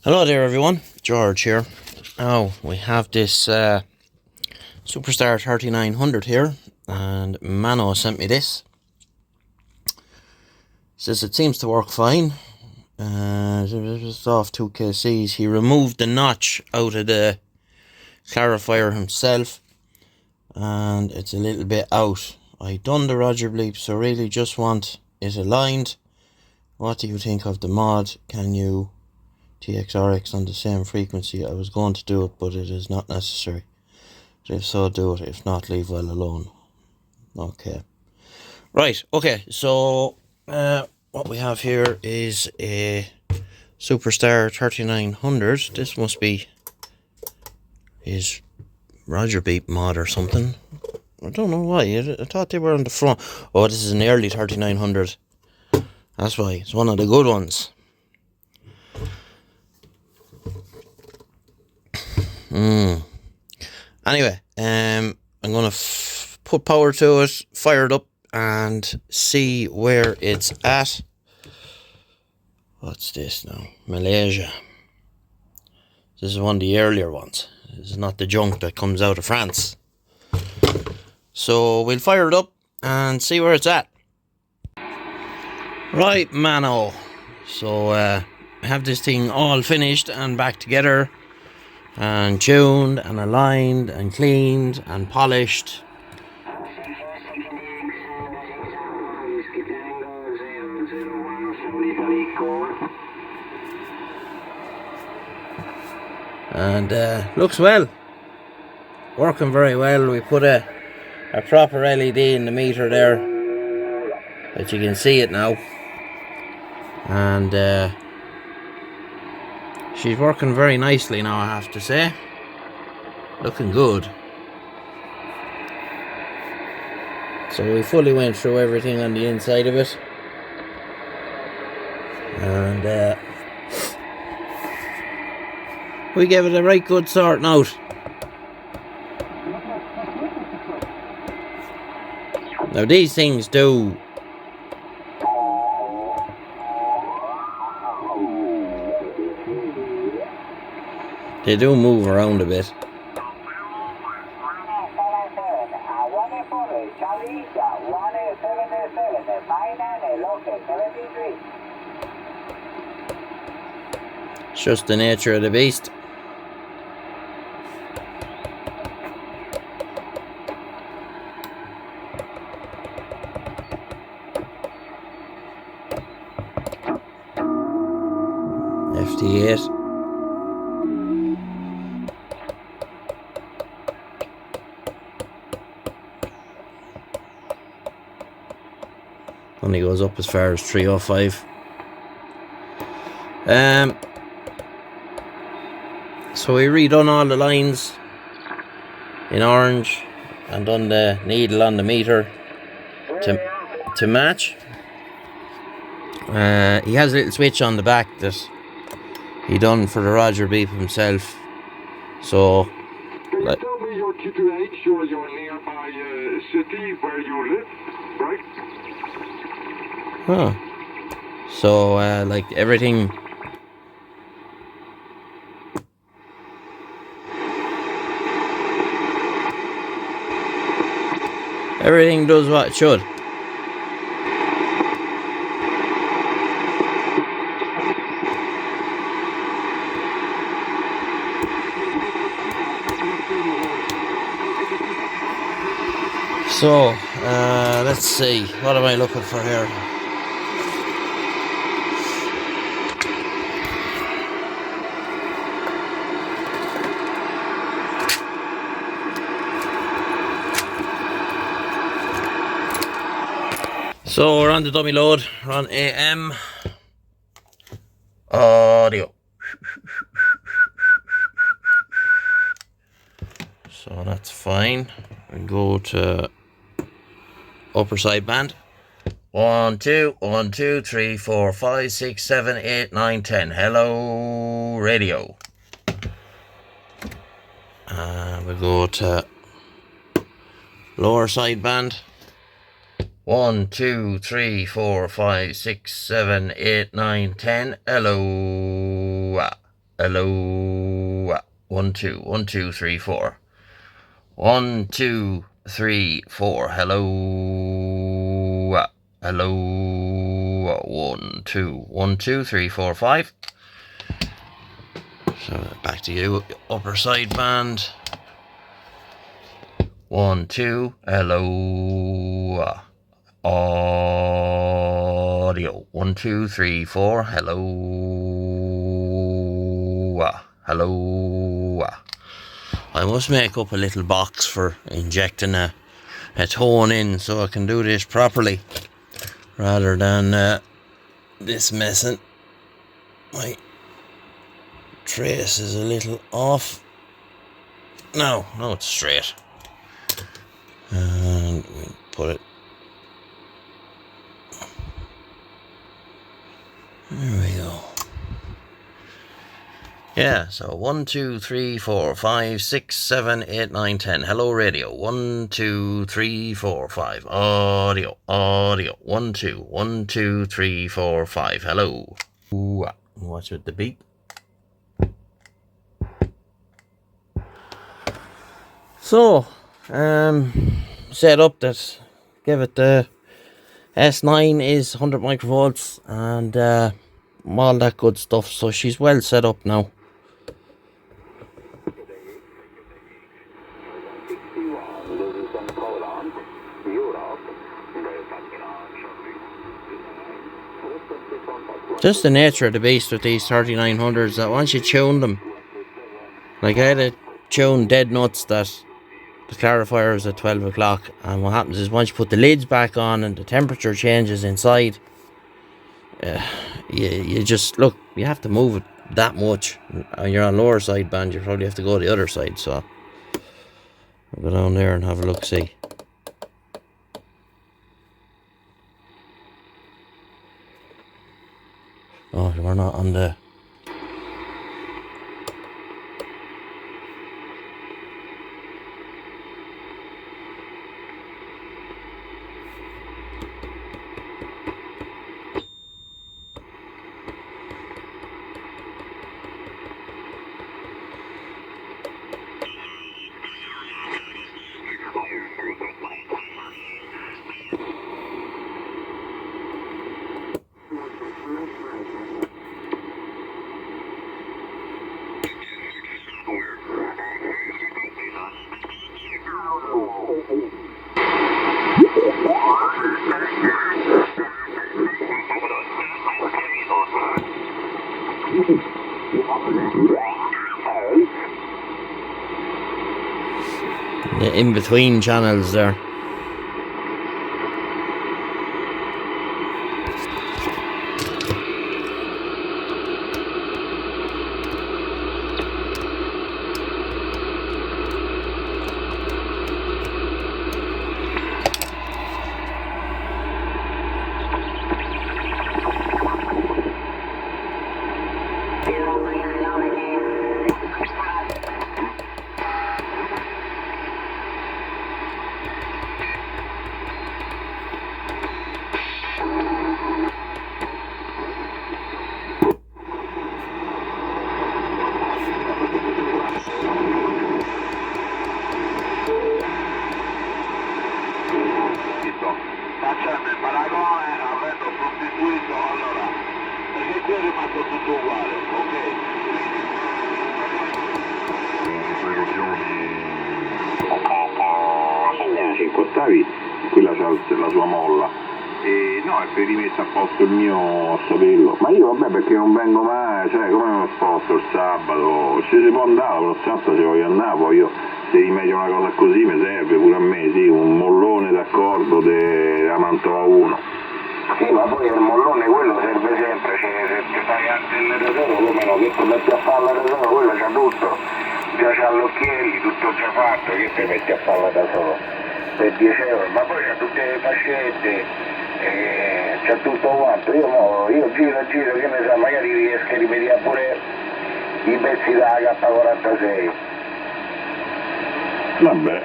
Hello there everyone, George here. Now we have this Superstar 3900 here, and Mano sent me this. Says it seems to work fine. Just off 2kcs. He removed the notch out of the clarifier himself, and it's a little bit out. I done the Roger bleep, so really just want it aligned. What do you think of the mod? Can you TXRX on the same frequency? I was going to do it, but it is not necessary. If so, do it. If not, leave well alone. Okay. Right, okay, so what we have here is a Superstar 3900. This must be his Roger Beep mod or something. I don't know why. I thought they were on the front. Oh, this is an early 3900. That's why. It's one of the good ones. Anyway, I'm gonna put power to it, fire it up, and see where it's at. What's this now? Malaysia. This is one of the earlier ones. This is not the junk that comes out of France. So we'll fire it up and see where it's at. Right, Mano. So I have this thing all finished and back together, and tuned and aligned and cleaned and polished. And looks well, working very well. We put a proper LED in the meter there, that you can see it now, and she's working very nicely now, I have to say. Looking good. So we fully went through everything on the inside of it, and we gave it a right good sorting out. Now these things do move around a bit. It's just the nature of the beast. FT8. Only goes up as far as 305. So we redone all the lines in orange and done the needle on the meter to match. He has a little switch on the back that he done for the Roger Beep himself. So like, tell me your TTH, you're nearby city where you live, right? Huh. So like everything does what it should. So let's see, what am I looking for here? So we're on the dummy load, we're on AM audio. So that's fine. We go to upper sideband. 1, 2, 1, 2, 3, 4, 5, 6, 7, 8, 9, 10. Hello, radio. We go to lower sideband. 1, 2, 3, 4, 5, 6, 7, 8, 9, 10. Hello. hello. 1 2 1 2 3 4. 1 2 3 4. Hello. Hello. 1 2 1 2 3 4 5. So back to you, upper side band. 1 2. Hello. Audio. 1 2 3 4. Hello. Hello. I must make up a little box for injecting a tone in so I can do this properly, rather than this messing. My trace is a little off. No, it's straight. And we put it. There we go. Yeah, so 1 2 3 4 5 6 7 8 9 10. Hello radio. 1 2 3 4 5. Audio. 1 2 1 2 3 4 5. Hello. Watch with the beep. So, set up that, give it the S9 is 100 microvolts and all that good stuff. So she's well set up now. Just the nature of the beast with these 3900s, that once you tune them, like I had to tune dead nuts that the clarifier is at 12 o'clock, and what happens is once you put the lids back on and the temperature changes inside, you just, look, you have to move it that much. You're on lower side band, you probably have to go the other side, so I'll go down there and have a look, see. Oh, we're not on the... the in-between channels there. Facciamo il paragone, avendo sostituito, allora, perché qui è rimasto tutto uguale, ok? Se incostavi, quella c'ha la sua molla. E no, è per rimettere a posto il mio saperlo. Ma io vabbè, perché non vengo mai, cioè come non sposto il sabato? Ci si può andare, lo sabato se voglio andare, poi io se rimedio una cosa così mi serve pure a me, sì, un mollone d'accordo della Mantova 1. Sì, ma poi il mollone quello serve sempre, cioè se ti fai anche il retoro, come no, che ti metti a fare il retoro, quello c'ha tutto, già c'ha gli occhielli, tutto già fatto, che ti metti a farla da solo, per 10 euro, ma poi c'ha tutte le fascette, c'ha tutto quanto, io giro, che ne so, magari riesco a ripetere pure i pezzi da K46. Vabbè.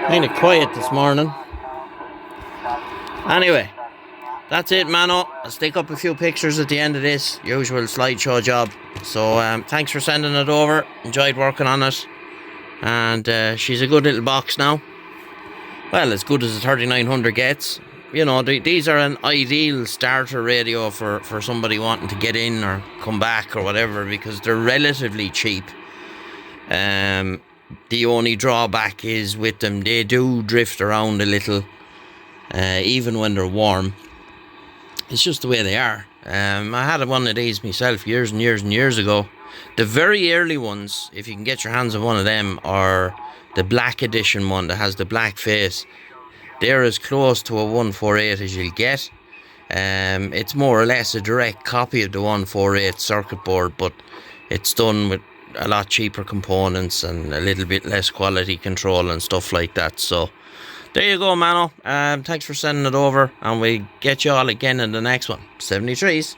Kind of quiet this morning. Anyway, that's it, Mano. I'll stick up a few pictures at the end of this usual slideshow job. So thanks for sending it over. Enjoyed working on it. And she's a good little box now. Well, as good as the 3900 gets. You know, these are an ideal starter radio for somebody wanting to get in or come back or whatever, because they're relatively cheap. The only drawback is with them, they do drift around a little, even when they're warm. It's just the way they are. I had one of these myself years and years and years ago. The very early ones, if you can get your hands on one of them, are the black edition one that has the black face. They're as close to a 148 as you'll get. It's more or less a direct copy of the 148 circuit board, but it's done with a lot cheaper components and a little bit less quality control and stuff like that. So there you go, Mano. Thanks for sending it over, and we get you all again in the next one. 73s.